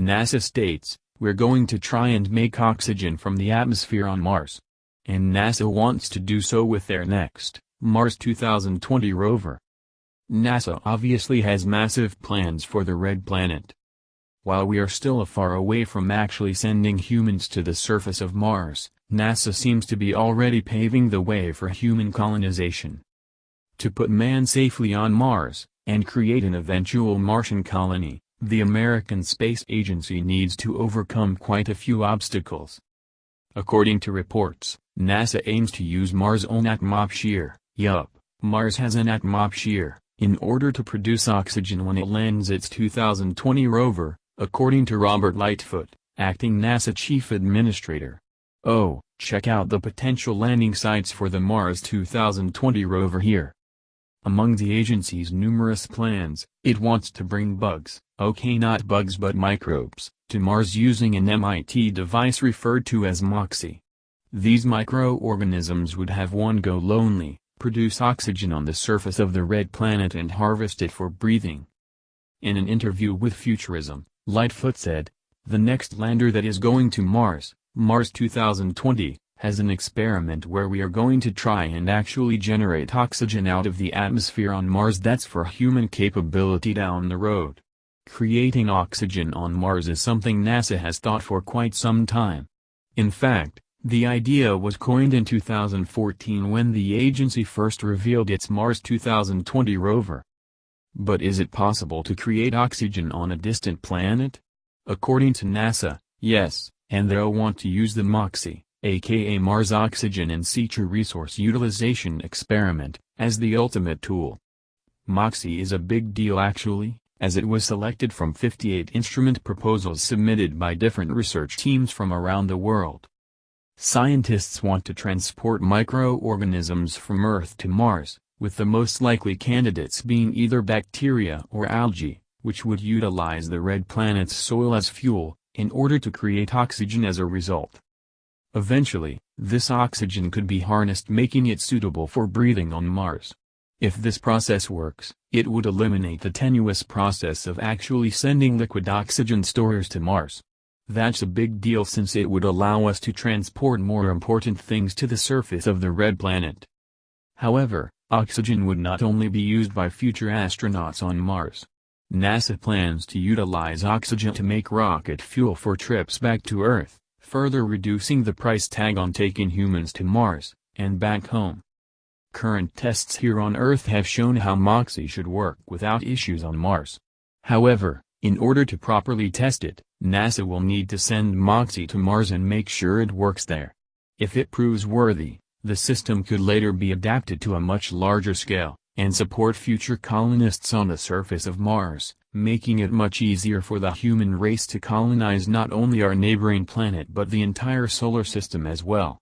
NASA states, "We're going to try and make oxygen from the atmosphere on Mars." And NASA wants to do so with their next, Mars 2020 rover. NASA obviously has massive plans for the Red Planet. While we are still far away from actually sending humans to the surface of Mars, NASA seems to be already paving the way for human colonization. To put man safely on Mars, and create an eventual Martian colony, the American Space Agency needs to overcome quite a few obstacles. According to reports, NASA aims to use Mars' own atmopshere. Yup, Mars has an atmopshere, in order to produce oxygen when it lands its 2020 rover, according to Robert Lightfoot, acting NASA chief administrator. Oh, check out the potential landing sites for the Mars 2020 rover here. Among the agency's numerous plans, it wants to bring bugs, okay, not bugs but microbes, to Mars using an MIT device referred to as MOXIE. These microorganisms would have one go lonely, produce oxygen on the surface of the Red Planet and harvest it for breathing. In an interview with Futurism, Lightfoot said, "The next lander that is going to Mars, Mars 2020, has an experiment where we are going to try and actually generate oxygen out of the atmosphere on Mars. That's for human capability down the road." Creating oxygen on Mars is something NASA has thought for quite some time. In fact, the idea was coined in 2014 when the agency first revealed its Mars 2020 rover. But is it possible to create oxygen on a distant planet? According to NASA, yes, and they'll want to use the MOXIE, aka Mars Oxygen in Situ Resource Utilization Experiment, as the ultimate tool. MOXIE is a big deal actually, as it was selected from 58 instrument proposals submitted by different research teams from around the world. Scientists want to transport microorganisms from Earth to Mars, with the most likely candidates being either bacteria or algae, which would utilize the Red Planet's soil as fuel, in order to create oxygen as a result. Eventually, this oxygen could be harnessed, making it suitable for breathing on Mars. If this process works, it would eliminate the tenuous process of actually sending liquid oxygen storage to Mars. That's a big deal since it would allow us to transport more important things to the surface of the Red Planet. However, oxygen would not only be used by future astronauts on Mars. NASA plans to utilize oxygen to make rocket fuel for trips back to Earth, further reducing the price tag on taking humans to Mars, and back home. Current tests here on Earth have shown how MOXIE should work without issues on Mars. However, in order to properly test it, NASA will need to send MOXIE to Mars and make sure it works there. If it proves worthy, the system could later be adapted to a much larger scale, and support future colonists on the surface of Mars, making it much easier for the human race to colonize not only our neighboring planet but the entire solar system as well.